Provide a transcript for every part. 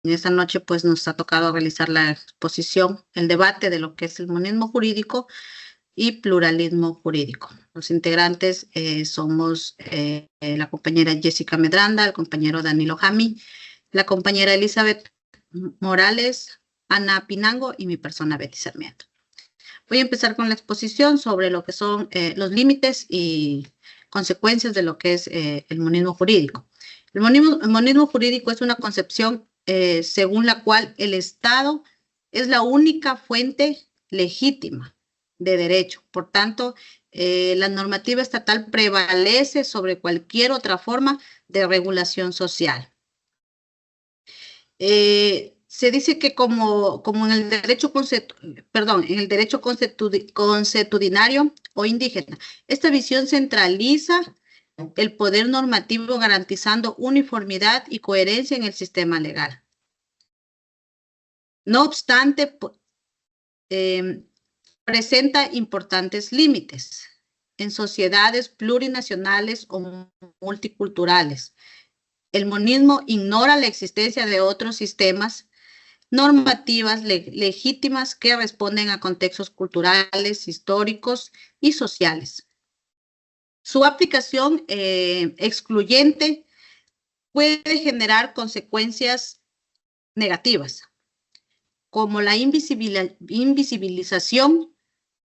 esta noche pues nos ha tocado realizar la exposición, el debate de lo que es el monismo jurídico y pluralismo jurídico. Los integrantes somos la compañera Jessica Medranda, el compañero Danilo Jami, la compañera Elizabeth Morales, Ana Pinango y mi persona Betty Sarmiento. Voy a empezar con la exposición sobre lo que son los límites y consecuencias de lo que es el monismo jurídico. El monismo jurídico es una concepción según la cual el Estado es la única fuente legítima de derecho. Por tanto, la normativa estatal prevalece sobre cualquier otra forma de regulación social. Se dice que como en el derecho consuetudinario o indígena, esta visión centraliza el poder normativo garantizando uniformidad y coherencia en el sistema legal. No obstante, presenta importantes límites en sociedades plurinacionales o multiculturales. El monismo ignora la existencia de otros sistemas normativas legítimas que responden a contextos culturales, históricos y sociales. Su aplicación excluyente puede generar consecuencias negativas, como la invisibilización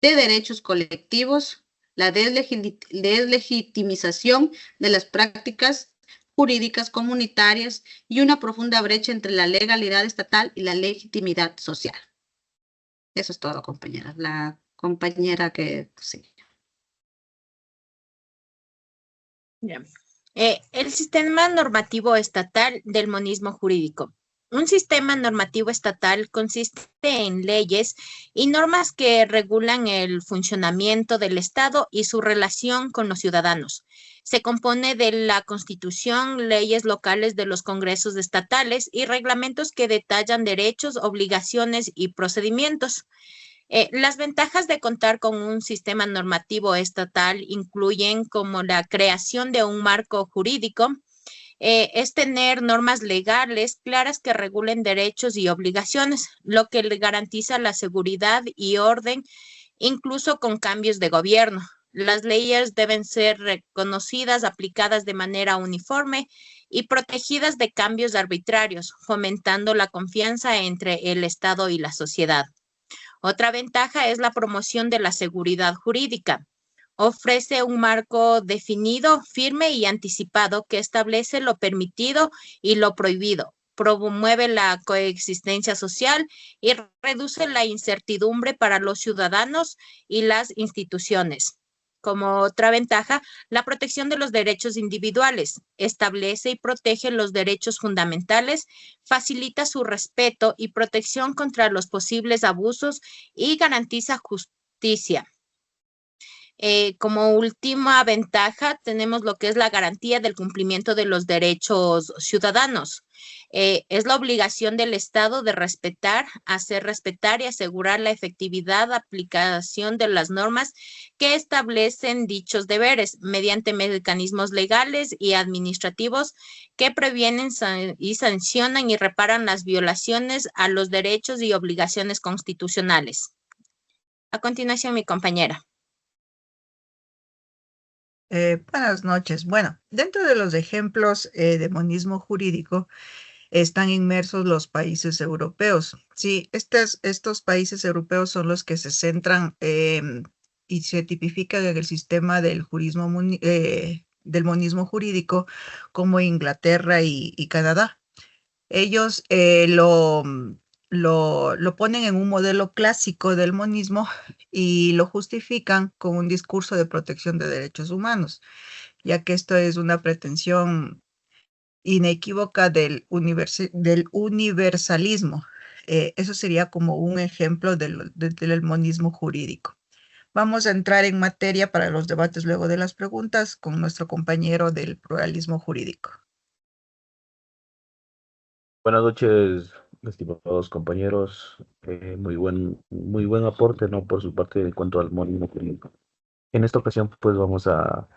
de derechos colectivos, la deslegitimización de las prácticas jurídicas comunitarias y una profunda brecha entre la legalidad estatal y la legitimidad social. Eso es todo, compañeras. La compañera que sigue. Bien. El sistema normativo estatal del monismo jurídico. Un sistema normativo estatal consiste en leyes y normas que regulan el funcionamiento del Estado y su relación con los ciudadanos. Se compone de la Constitución, leyes locales de los congresos estatales y reglamentos que detallan derechos, obligaciones y procedimientos. Las ventajas de contar con un sistema normativo estatal incluyen como la creación de un marco jurídico, es tener normas legales claras que regulen derechos y obligaciones, lo que le garantiza la seguridad y orden, incluso con cambios de gobierno. Las leyes deben ser reconocidas, aplicadas de manera uniforme y protegidas de cambios arbitrarios, fomentando la confianza entre el Estado y la sociedad. Otra ventaja es la promoción de la seguridad jurídica. Ofrece un marco definido, firme y anticipado que establece lo permitido y lo prohibido. Promueve la coexistencia social y reduce la incertidumbre para los ciudadanos y las instituciones. Como otra ventaja, la protección de los derechos individuales. Establece y protege los derechos fundamentales, facilita su respeto y protección contra los posibles abusos y garantiza justicia. Como última ventaja, tenemos lo que es la garantía del cumplimiento de los derechos ciudadanos. Es la obligación del Estado de respetar, hacer respetar y asegurar la efectividad, aplicación de las normas que establecen dichos deberes mediante mecanismos legales y administrativos que previenen y sancionan y reparan las violaciones a los derechos y obligaciones constitucionales. A continuación, mi compañera. Buenas noches. Bueno, dentro de los ejemplos de monismo jurídico están inmersos los países europeos. Sí, estos países europeos son los que se centran y se tipifican en el sistema del monismo jurídico, como Inglaterra y Canadá. Ellos lo ponen en un modelo clásico del monismo y lo justifican con un discurso de protección de derechos humanos, ya que esto es una pretensión inequívoca del universalismo. Eso sería como un ejemplo del monismo jurídico. Vamos a entrar en materia para los debates luego de las preguntas con nuestro compañero del pluralismo jurídico. Buenas noches, estimados compañeros. Muy buen aporte, ¿no? Por su parte en cuanto al monismo jurídico. En esta ocasión, pues vamos a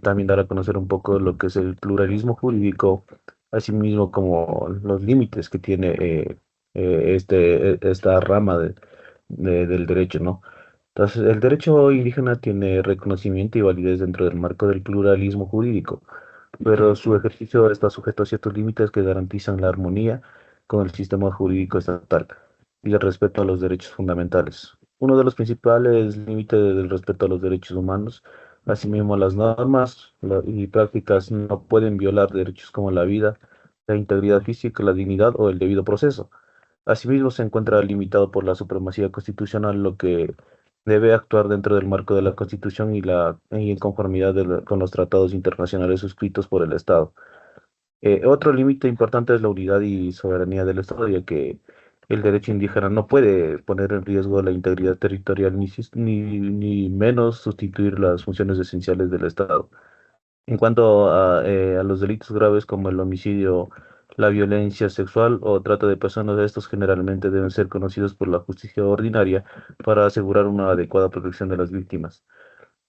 también dar a conocer un poco lo que es el pluralismo jurídico asimismo como los límites que tiene esta rama del derecho, ¿no? Entonces, el derecho indígena tiene reconocimiento y validez dentro del marco del pluralismo jurídico, pero su ejercicio está sujeto a ciertos límites que garantizan la armonía con el sistema jurídico estatal y el respeto a los derechos fundamentales. Uno de los principales límites del respeto a los derechos humanos, asimismo las normas y prácticas no pueden violar derechos como la vida, la integridad física, la dignidad o el debido proceso. Asimismo, se encuentra limitado por la supremacía constitucional, lo que debe actuar dentro del marco de la Constitución y en conformidad con los tratados internacionales suscritos por el Estado. Otro límite importante es la unidad y soberanía del Estado, ya que el derecho indígena no puede poner en riesgo la integridad territorial ni menos sustituir las funciones esenciales del Estado. En cuanto a los delitos graves como el homicidio, la violencia sexual o trata de personas, estos generalmente deben ser conocidos por la justicia ordinaria para asegurar una adecuada protección de las víctimas.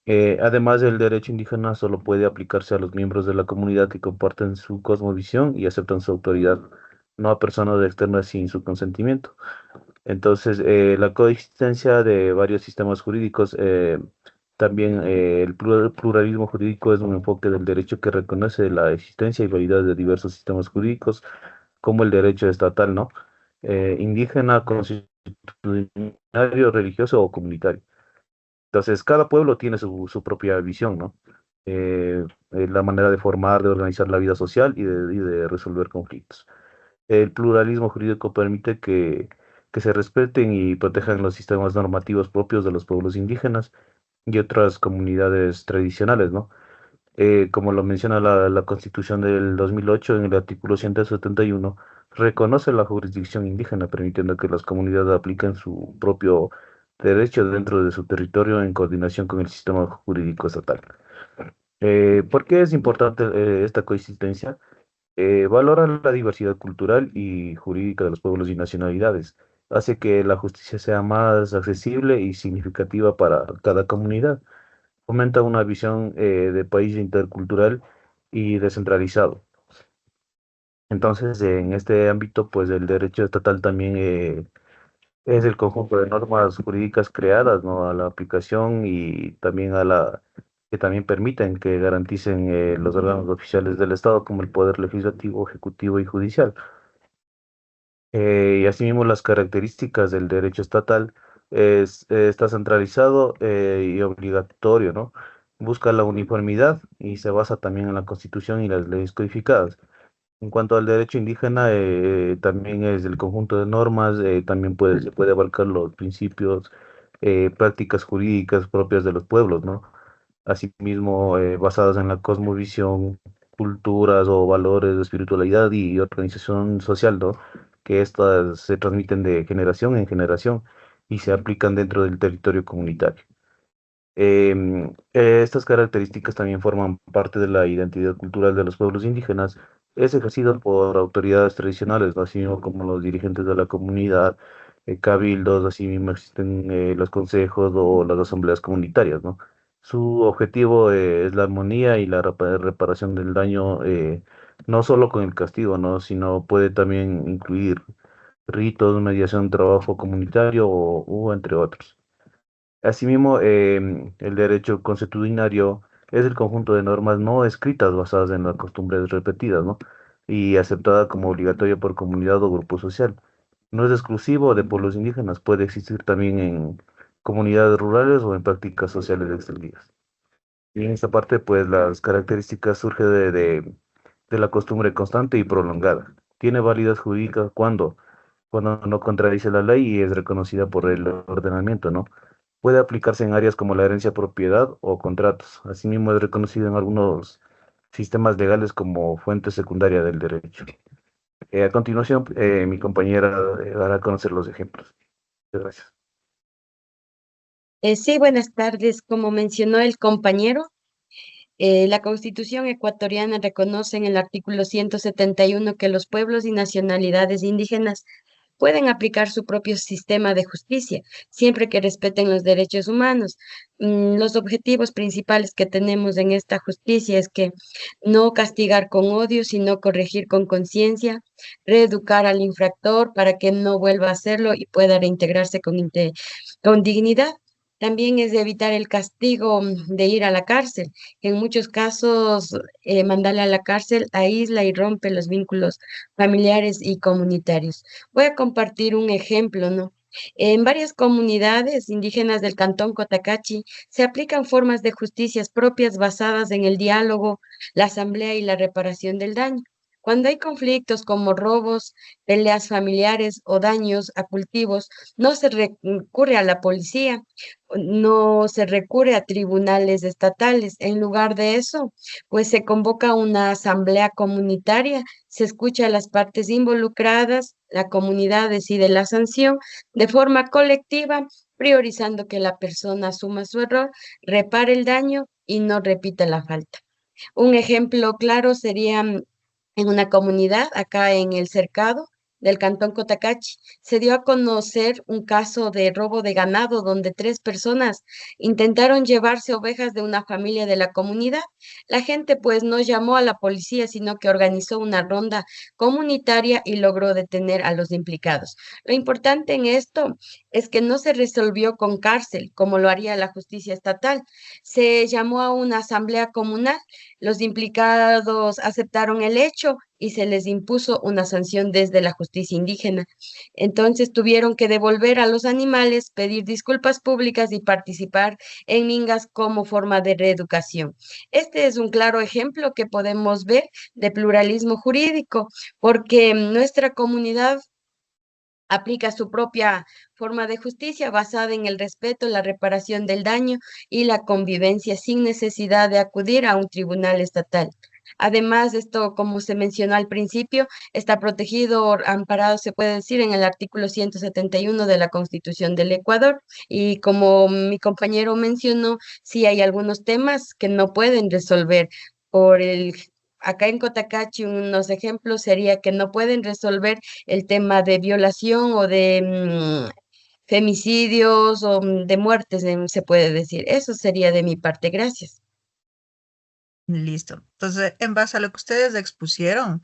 Además, el derecho indígena solo puede aplicarse a los miembros de la comunidad que comparten su cosmovisión y aceptan su autoridad, no a personas externas sin su consentimiento. Entonces, la coexistencia de varios sistemas jurídicos, también el pluralismo jurídico es un enfoque del derecho que reconoce la existencia y validez de diversos sistemas jurídicos, como el derecho estatal, ¿no? Indígena, constitucional, religioso o comunitario. Entonces, cada pueblo tiene su propia visión, ¿no? La manera de formar, de organizar la vida social y de resolver conflictos. El pluralismo jurídico permite que se respeten y protejan los sistemas normativos propios de los pueblos indígenas y otras comunidades tradicionales, ¿no? Como lo menciona la Constitución del 2008 en el artículo 171, reconoce la jurisdicción indígena, permitiendo que las comunidades apliquen su propio derecho dentro de su territorio en coordinación con el sistema jurídico estatal. ¿Por qué es importante esta coexistencia? Valora la diversidad cultural y jurídica de los pueblos y nacionalidades. Hace que la justicia sea más accesible y significativa para cada comunidad. Fomenta una visión de país intercultural y descentralizado. Entonces, en este ámbito, pues el derecho estatal también es el conjunto de normas jurídicas creadas, ¿no? A la aplicación y también que también permiten que garanticen los órganos oficiales del Estado, como el Poder Legislativo, Ejecutivo y Judicial. Y asimismo las características del derecho estatal está centralizado y obligatorio, ¿no? Busca la uniformidad y se basa también en la Constitución y las leyes codificadas. En cuanto al derecho indígena, también es el conjunto de normas, también se puede abarcar los principios, prácticas jurídicas propias de los pueblos, ¿no? Asimismo, basadas en la cosmovisión, culturas o valores de espiritualidad y organización social, ¿no? Que estas se transmiten de generación en generación y se aplican dentro del territorio comunitario. Estas características también forman parte de la identidad cultural de los pueblos indígenas. Es ejercido por autoridades tradicionales, ¿no? Así mismo como los dirigentes de la comunidad, cabildos, así mismo existen los consejos o las asambleas comunitarias, ¿no? Su objetivo es la armonía y la reparación del daño, no solo con el castigo, ¿no? Sino puede también incluir ritos, mediación, trabajo comunitario o entre otros. Asimismo, el derecho consuetudinario es el conjunto de normas no escritas basadas en las costumbres repetidas, ¿no? Y aceptada como obligatoria por comunidad o grupo social. No es exclusivo de pueblos indígenas, puede existir también en comunidades rurales o en prácticas sociales extendidas. Y en esta parte, pues las características surgen de la costumbre constante y prolongada. Tiene validez jurídica cuando no contradice la ley y es reconocida por el ordenamiento, ¿no? Puede aplicarse en áreas como la herencia, propiedad o contratos. Asimismo, es reconocido en algunos sistemas legales como fuente secundaria del derecho. A continuación, mi compañera dará a conocer los ejemplos. Muchas gracias. Sí, buenas tardes. Como mencionó el compañero, la Constitución ecuatoriana reconoce en el artículo 171 que los pueblos y nacionalidades indígenas pueden aplicar su propio sistema de justicia, siempre que respeten los derechos humanos. Los objetivos principales que tenemos en esta justicia es que no castigar con odio, sino corregir con conciencia, reeducar al infractor para que no vuelva a hacerlo y pueda reintegrarse con dignidad. También es de evitar el castigo de ir a la cárcel. En muchos casos, mandarle a la cárcel aísla y rompe los vínculos familiares y comunitarios. Voy a compartir un ejemplo, ¿no? En varias comunidades indígenas del Cantón Cotacachi se aplican formas de justicias propias basadas en el diálogo, la asamblea y la reparación del daño. Cuando hay conflictos como robos, peleas familiares o daños a cultivos, no se recurre a la policía, no se recurre a tribunales estatales. En lugar de eso, pues se convoca una asamblea comunitaria, se escucha a las partes involucradas, la comunidad decide la sanción de forma colectiva, priorizando que la persona asuma su error, repare el daño y no repita la falta. Un ejemplo claro sería en una comunidad acá en el Cercado del Cantón Cotacachi. Se dio a conocer un caso de robo de ganado donde 3 personas intentaron llevarse ovejas de una familia de la comunidad. La gente pues no llamó a la policía, sino que organizó una ronda comunitaria y logró detener a los implicados. Lo importante en esto es que no se resolvió con cárcel, como lo haría la justicia estatal. Se llamó a una asamblea comunal, los implicados aceptaron el hecho y se les impuso una sanción desde la justicia indígena. Entonces tuvieron que devolver a los animales, pedir disculpas públicas y participar en mingas como forma de reeducación. Este es un claro ejemplo que podemos ver de pluralismo jurídico, porque nuestra comunidad aplica su propia forma de justicia basada en el respeto, la reparación del daño y la convivencia sin necesidad de acudir a un tribunal estatal. Además, esto, como se mencionó al principio, está protegido o amparado, se puede decir, en el artículo 171 de la Constitución del Ecuador. Y como mi compañero mencionó, sí hay algunos temas que no pueden resolver por el... Acá en Cotacachi, unos ejemplos sería que no pueden resolver el tema de violación o de femicidios o de muertes, se puede decir. Eso sería de mi parte. Gracias. Listo. Entonces, en base a lo que ustedes expusieron,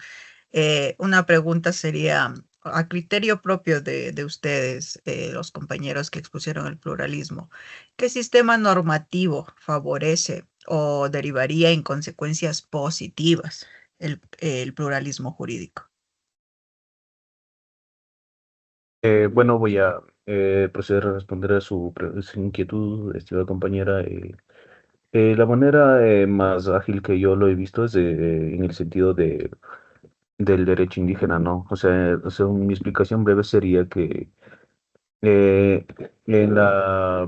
una pregunta sería, a criterio propio de ustedes, los compañeros que expusieron el pluralismo, ¿qué sistema normativo favorece o derivaría en consecuencias positivas el pluralismo jurídico? Bueno, voy a proceder a responder a su inquietud, estimada compañera. La manera más ágil que yo lo he visto es en el sentido del derecho indígena, ¿no? O sea, mi explicación breve sería que eh, a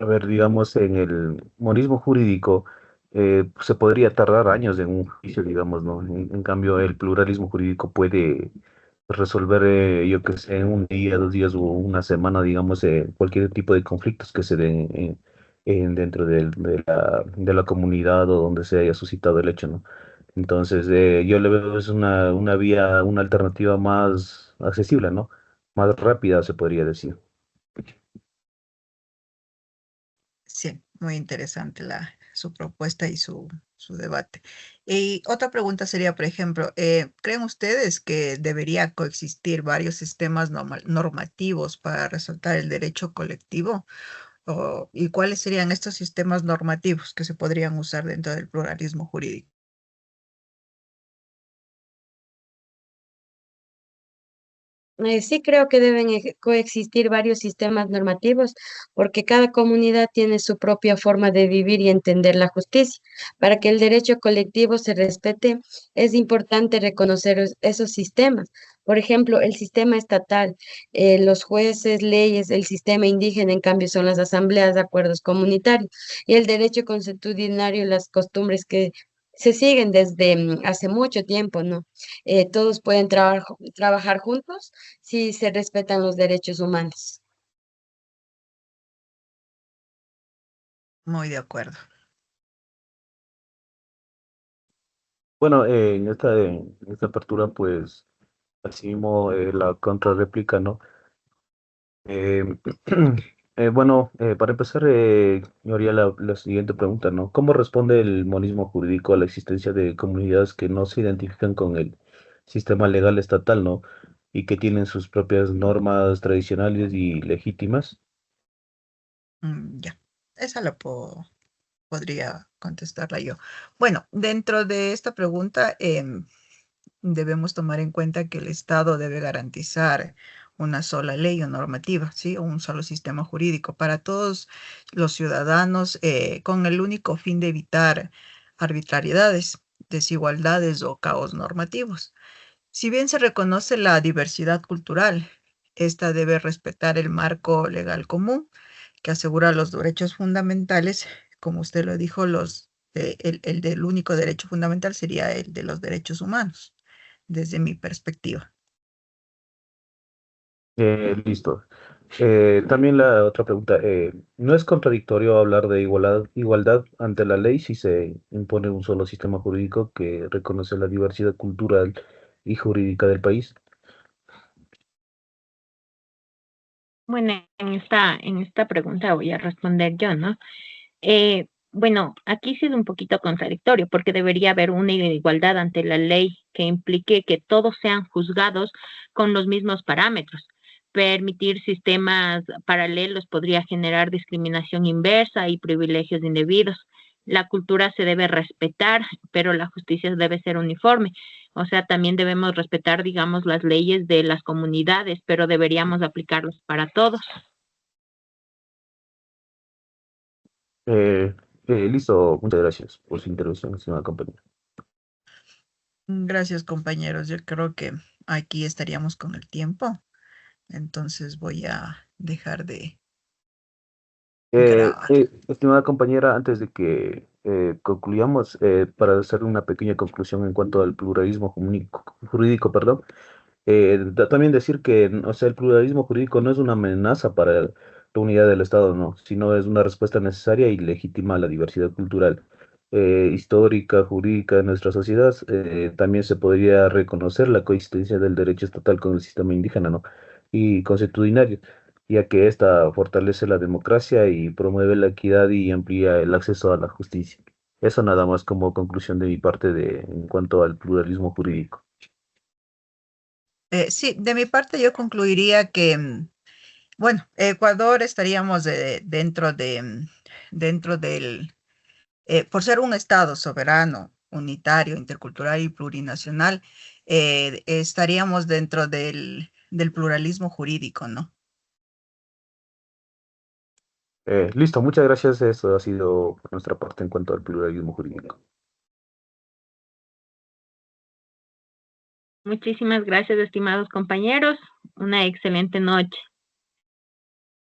ver, digamos, en el monismo jurídico se podría tardar años en un juicio, digamos, ¿no? En cambio, el pluralismo jurídico puede resolver, yo que sé, en un día, 2 días o una semana, digamos, cualquier tipo de conflictos que se den dentro de la comunidad o donde se haya suscitado el hecho, ¿no? Entonces, yo le veo es una vía, una alternativa más accesible, ¿no? Más rápida, se podría decir. Sí, muy interesante su propuesta y su debate. Y otra pregunta sería, por ejemplo, ¿creen ustedes que debería coexistir varios sistemas normativos para resaltar el derecho colectivo? ¿Y cuáles serían estos sistemas normativos que se podrían usar dentro del pluralismo jurídico? Sí creo que deben coexistir varios sistemas normativos porque cada comunidad tiene su propia forma de vivir y entender la justicia. Para que el derecho colectivo se respete, es importante reconocer esos sistemas. Por ejemplo, el sistema estatal, los jueces, leyes, el sistema indígena, en cambio, son las asambleas de acuerdos comunitarios y el derecho consuetudinario, las costumbres que se siguen desde hace mucho tiempo, ¿no? Todos pueden trabajar juntos si se respetan los derechos humanos. Muy de acuerdo. Bueno, en esta apertura, pues, Asimismo, la contrarréplica, ¿no? Eh, bueno, para empezar, yo haría la siguiente pregunta, ¿no? ¿Cómo responde el monismo jurídico a la existencia de comunidades que no se identifican con el sistema legal estatal, ¿no? Y que tienen sus propias normas tradicionales y legítimas? Ya, esa podría contestarla yo. Bueno, dentro de esta pregunta, debemos tomar en cuenta que el Estado debe garantizar una sola ley o normativa, ¿sí? O un solo sistema jurídico para todos los ciudadanos, con el único fin de evitar arbitrariedades, desigualdades o caos normativos. Si bien se reconoce la diversidad cultural, esta debe respetar el marco legal común que asegura los derechos fundamentales. Como usted lo dijo, el del único derecho fundamental sería el de los derechos humanos, desde mi perspectiva. Listo. También la otra pregunta, ¿no es contradictorio hablar de igualdad ante la ley si se impone un solo sistema jurídico que reconoce la diversidad cultural y jurídica del país? Bueno, en esta pregunta voy a responder yo, ¿no? Bueno, aquí sí es un poquito contradictorio porque debería haber una igualdad ante la ley que implique que todos sean juzgados con los mismos parámetros. Permitir sistemas paralelos podría generar discriminación inversa y privilegios indebidos. La cultura se debe respetar, pero la justicia debe ser uniforme. O sea, también debemos respetar, digamos, las leyes de las comunidades, pero deberíamos aplicarlas para todos. Eh, Listo, muchas gracias por su intervención, estimada compañera. Gracias, compañeros. Yo creo que aquí estaríamos con el tiempo. Entonces voy a dejar de grabar. Estimada compañera, antes de que concluyamos, para hacer una pequeña conclusión en cuanto al pluralismo jurídico, perdón, también decir que, o sea, el pluralismo jurídico no es una amenaza para la unidad del Estado, no, sino es una respuesta necesaria y legítima a la diversidad cultural, histórica, jurídica de nuestra sociedad. También se podría reconocer la coexistencia del derecho estatal con el sistema indígena, ¿no? Y consuetudinario, ya que ésta fortalece la democracia y promueve la equidad y amplía el acceso a la justicia. Eso nada más como conclusión de mi parte en cuanto al pluralismo jurídico. Sí, de mi parte yo concluiría que, bueno, Ecuador estaríamos dentro del, por ser un Estado soberano, unitario, intercultural y plurinacional, estaríamos dentro del pluralismo jurídico, ¿no? Listo, muchas gracias. Eso ha sido por nuestra parte en cuanto al pluralismo jurídico. Muchísimas gracias, estimados compañeros. Una excelente noche.